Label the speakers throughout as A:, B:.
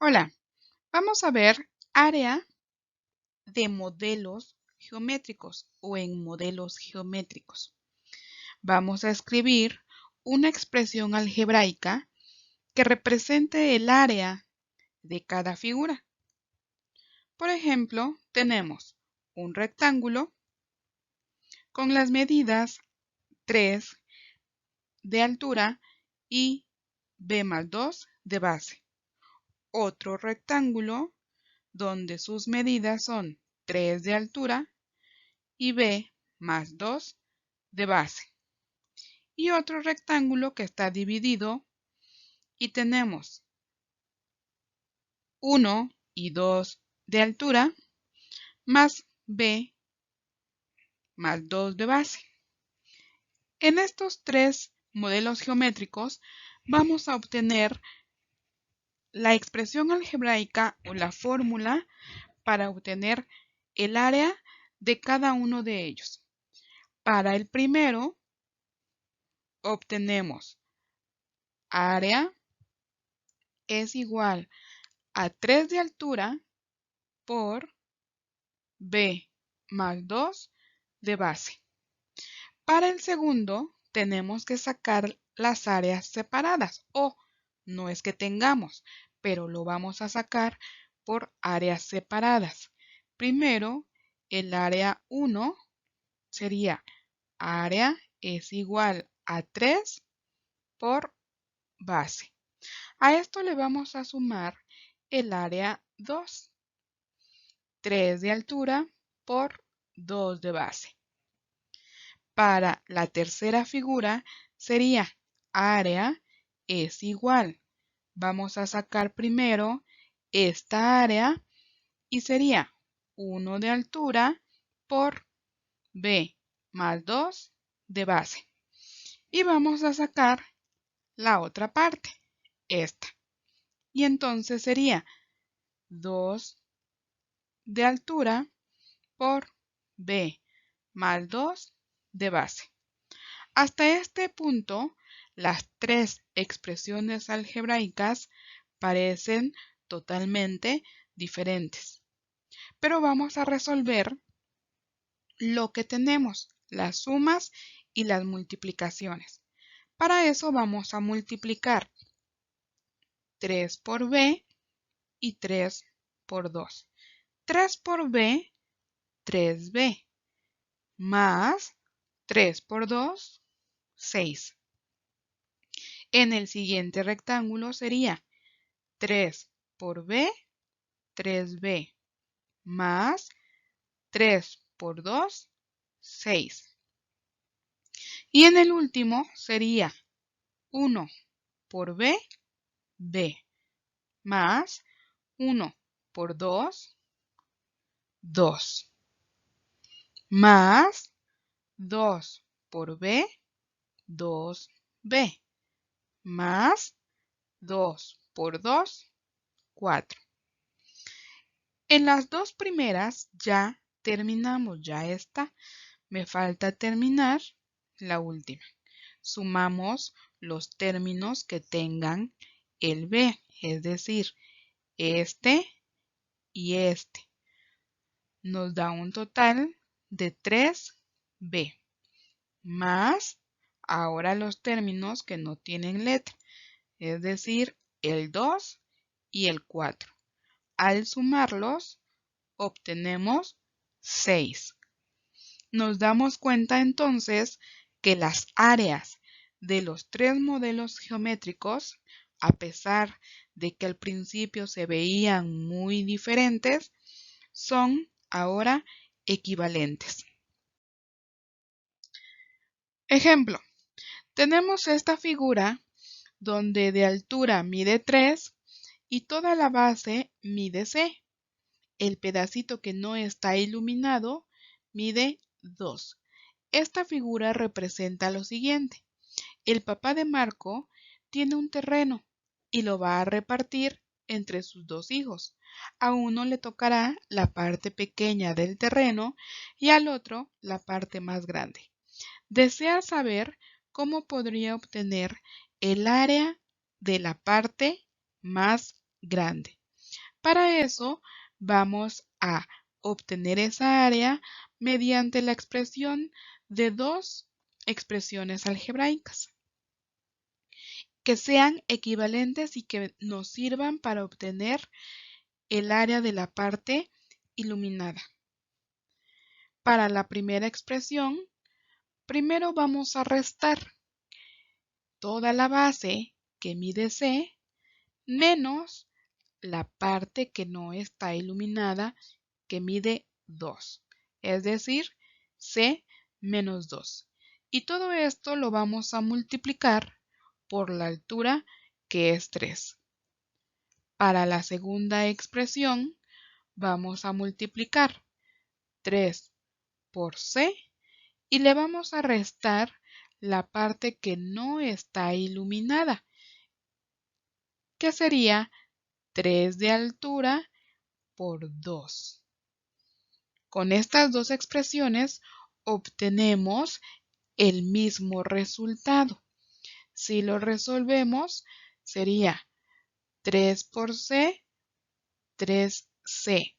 A: Hola, vamos a ver área de modelos geométricos o en modelos geométricos. Vamos a escribir una expresión algebraica que represente el área de cada figura. Por ejemplo, tenemos un rectángulo con las medidas 3 de altura y b más 2 de base. Otro rectángulo donde sus medidas son 3 de altura y b más 2 de base. Y otro rectángulo que está dividido y tenemos 1 y 2 de altura más b más 2 de base. En estos tres modelos geométricos vamos a obtener la expresión algebraica o la fórmula para obtener el área de cada uno de ellos. Para el primero obtenemos área es igual a 3 de altura por b más 2 de base. Para el segundo tenemos que sacar las áreas separadas o no es que tengamos, pero lo vamos a sacar por áreas separadas. Primero, el área 1 sería área es igual a 3 por base. A esto le vamos a sumar el área 2, 3 de altura por 2 de base. Para la tercera figura sería área es igual. Vamos a sacar primero esta área y sería 1 de altura por b más 2 de base. Y vamos a sacar la otra parte, esta. Y entonces sería 2 de altura por b más 2 de base. Hasta este punto, las tres expresiones algebraicas parecen totalmente diferentes. Pero vamos a resolver lo que tenemos, las sumas y las multiplicaciones. Para eso vamos a multiplicar 3 por b y 3 por 2. 3 por b, 3b, más 3 por 2, 6. En el siguiente rectángulo sería 3 por b, 3b, más 3 por 2, 6. Y en el último sería 1 por b, b, más 1 por 2, 2, más 2 por b, 2b, más 2 por 2, 4. En las dos primeras ya terminamos, ya está. Me falta terminar la última. Sumamos los términos que tengan el b, es decir, este y este. Nos da un total de 3b, más ahora los términos que no tienen letra, es decir, el 2 y el 4. Al sumarlos, obtenemos 6. Nos damos cuenta entonces que las áreas de los tres modelos geométricos, a pesar de que al principio se veían muy diferentes, son ahora equivalentes. Ejemplo, tenemos esta figura donde de altura mide 3 y toda la base mide c. El pedacito que no está iluminado mide 2. Esta figura representa lo siguiente. El papá de Marco tiene un terreno y lo va a repartir entre sus dos hijos. A uno le tocará la parte pequeña del terreno y al otro la parte más grande. Desea saber cómo podría obtener el área de la parte más grande. Para eso vamos a obtener esa área mediante la expresión de dos expresiones algebraicas que sean equivalentes y que nos sirvan para obtener el área de la parte iluminada. Para la primera expresión, primero vamos a restar toda la base que mide C menos la parte que no está iluminada que mide 2, es decir, C menos 2. Y todo esto lo vamos a multiplicar por la altura que es 3. Para la segunda expresión vamos a multiplicar 3 por C y le vamos a restar la parte que no está iluminada, que sería 3 de altura por 2. Con estas dos expresiones obtenemos el mismo resultado. Si lo resolvemos, sería 3 por C, 3C,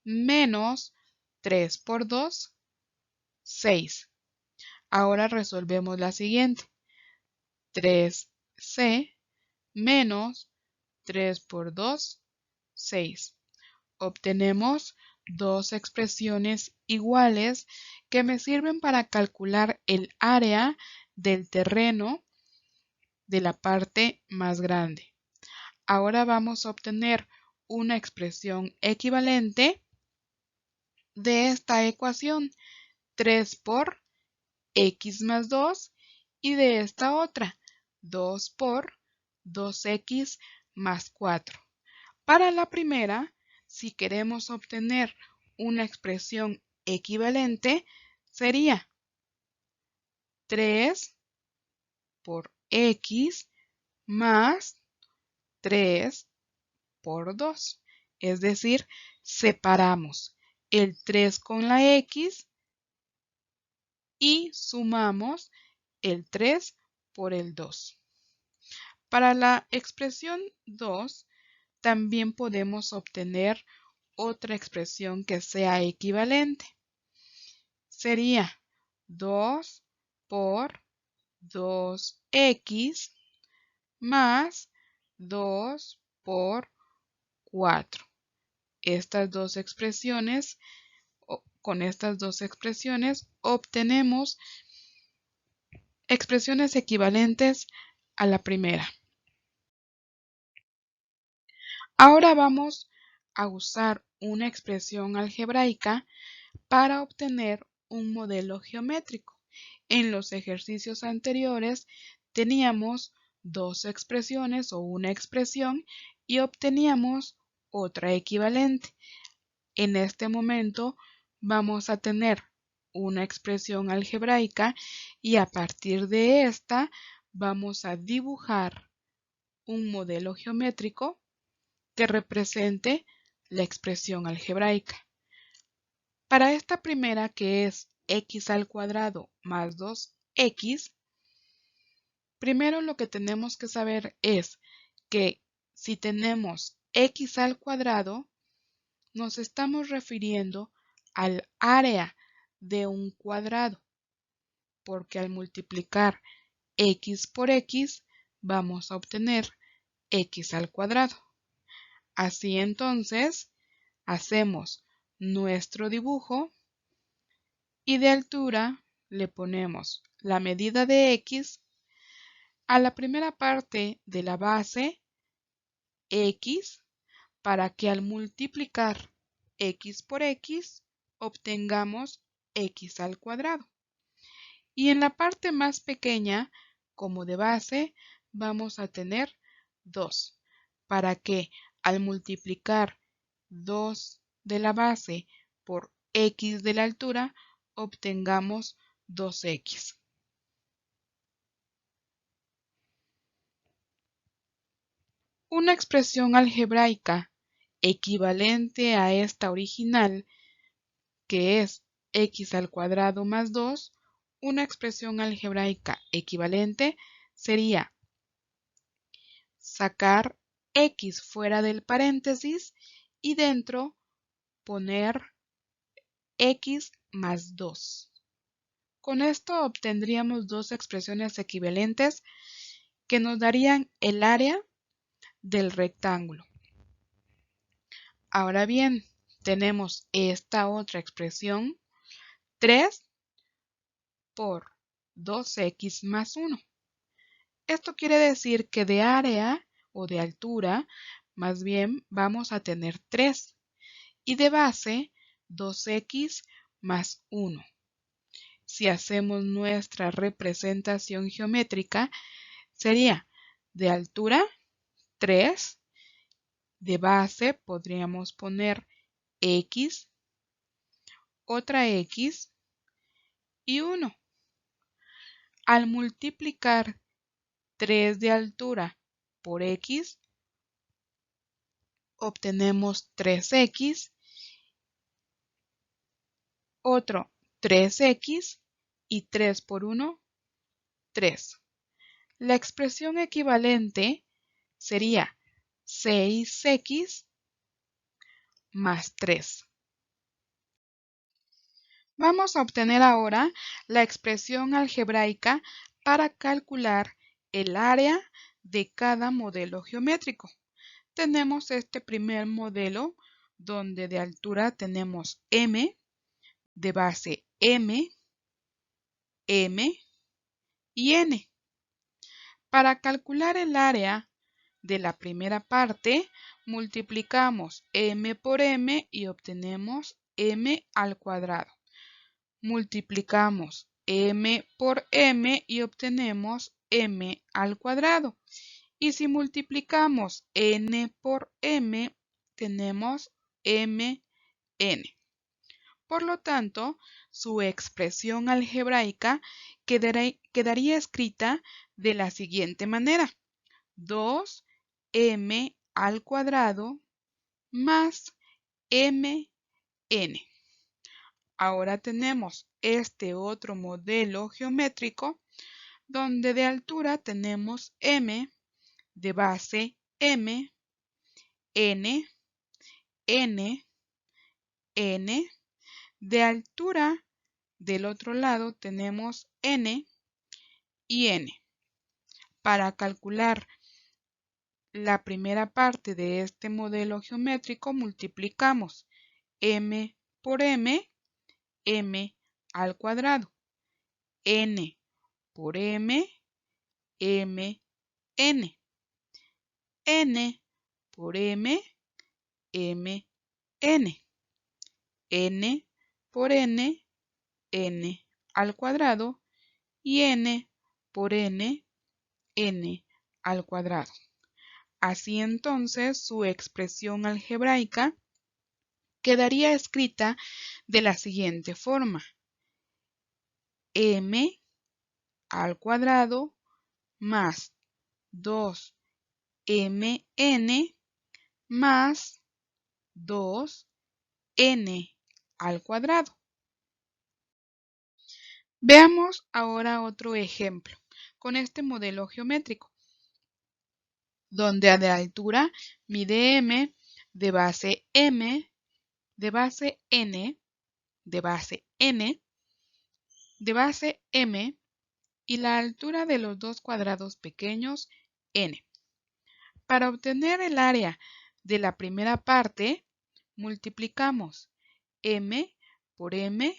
A: menos 3 por 2, 6. Ahora resolvemos la siguiente. 3C menos 3 por 2, 6. Obtenemos dos expresiones iguales que me sirven para calcular el área del terreno de la parte más grande. Ahora vamos a obtener una expresión equivalente de esta ecuación, 3 por x más 2, y de esta otra, 2 por 2x más 4. Para la primera, si queremos obtener una expresión equivalente, sería 3 por x más 3 por 2. Es decir, separamos el 3 con la x y sumamos el 3 por el 2. Para la expresión 2, también podemos obtener otra expresión que sea equivalente. Sería 2 por 2x más 2 por 4. Estas dos expresiones, con estas dos expresiones obtenemos expresiones equivalentes a la primera. Ahora vamos a usar una expresión algebraica para obtener un modelo geométrico. En los ejercicios anteriores teníamos dos expresiones o una expresión y obteníamos otra equivalente. En este momento vamos a tener una expresión algebraica y a partir de esta vamos a dibujar un modelo geométrico que represente la expresión algebraica. Para esta primera, que es x al cuadrado más 2x, primero lo que tenemos que saber es que si tenemos x al cuadrado, nos estamos refiriendo al área de un cuadrado, porque al multiplicar x por x vamos a obtener x al cuadrado. Así entonces, hacemos nuestro dibujo y de altura le ponemos la medida de x a la primera parte de la base x para que al multiplicar x por x obtengamos x al cuadrado. Y en la parte más pequeña, como de base, vamos a tener 2 para que al multiplicar 2 de la base por x de la altura obtengamos 2x. Una expresión algebraica equivalente a esta original, que es x al cuadrado más 2, una expresión algebraica equivalente sería sacar x fuera del paréntesis y dentro poner x más 2. Con esto obtendríamos dos expresiones equivalentes que nos darían el área del rectángulo. Ahora bien, tenemos esta otra expresión, 3 por 2x más 1. Esto quiere decir que de área o de altura, más bien vamos a tener 3 y de base 2x más 1. Si hacemos nuestra representación geométrica, sería de altura 3, de base podríamos poner x, otra x y 1. Al multiplicar 3 de altura por x, obtenemos 3x, otro 3x y 3 por 1, 3. La expresión equivalente sería 6x más 3. Vamos a obtener ahora la expresión algebraica para calcular el área de cada modelo geométrico. Tenemos este primer modelo donde de altura tenemos m, de base m, m y n. Para calcular el área de la primera parte, multiplicamos m por m y obtenemos m al cuadrado. Multiplicamos m por m y obtenemos m al cuadrado. Y si multiplicamos n por m, tenemos mn. Por lo tanto, su expresión algebraica quedaría escrita de la siguiente manera. 2m al cuadrado más mn. Ahora tenemos este otro modelo geométrico donde de altura tenemos m, de base m, n, n, n. De altura del otro lado tenemos n y n. Para calcular la primera parte de este modelo geométrico multiplicamos m por m, m al cuadrado, n por m, m, n, n por m, m, n, n por n, n al cuadrado y n por n, n al cuadrado. Así entonces su expresión algebraica quedaría escrita de la siguiente forma. M al cuadrado más 2mn más 2n al cuadrado. Veamos ahora otro ejemplo con este modelo geométrico, donde de altura mide m, de base m, de base n, de base n, de base m y la altura de los dos cuadrados pequeños n. Para obtener el área de la primera parte, multiplicamos m por m,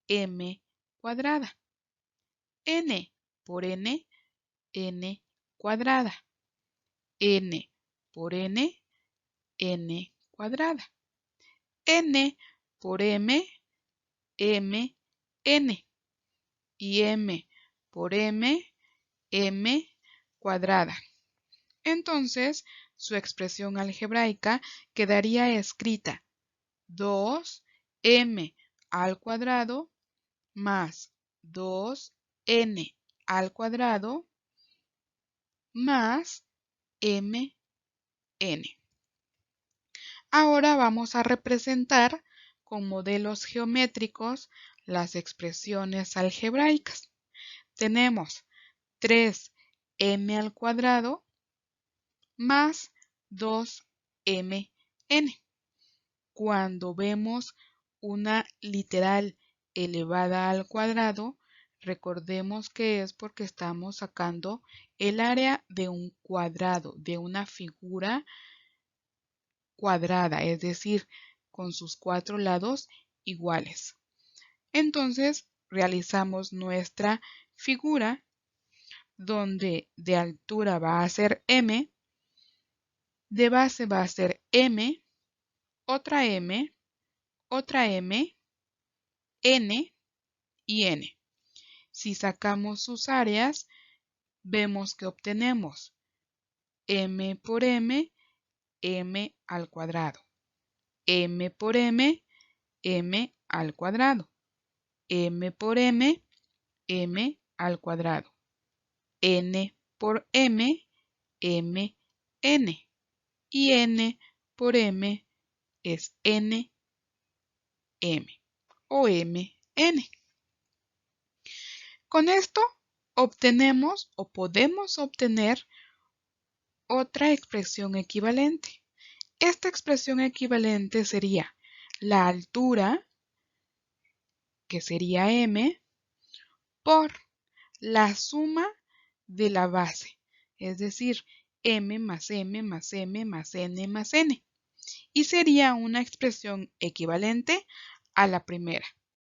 A: m cuadrada, n por n, n cuadrada, n por n, n cuadrada, n por m, m, n y m por m, m cuadrada. Entonces, su expresión algebraica quedaría escrita 2m al cuadrado más 2n al cuadrado más mn. Ahora vamos a representar con modelos geométricos las expresiones algebraicas. Tenemos 3m al cuadrado más 2mn. Cuando vemos una literal elevada al cuadrado, recordemos que es porque estamos sacando el área de un cuadrado, de una figura cuadrada, es decir, con sus 4 lados iguales. Entonces, realizamos nuestra figura donde de altura va a ser m, de base va a ser m, otra m, otra m, n y n. Si sacamos sus áreas, vemos que obtenemos m por m, m al cuadrado, m por m, m al cuadrado, m por m, m al cuadrado, n por m, m, n, y n por m es n, m o m, n. Con esto obtenemos o podemos obtener otra expresión equivalente. Esta expresión equivalente sería la altura, que sería m, por la suma de la base, es decir, m más m más m más n más n. Y sería una expresión equivalente a la primera.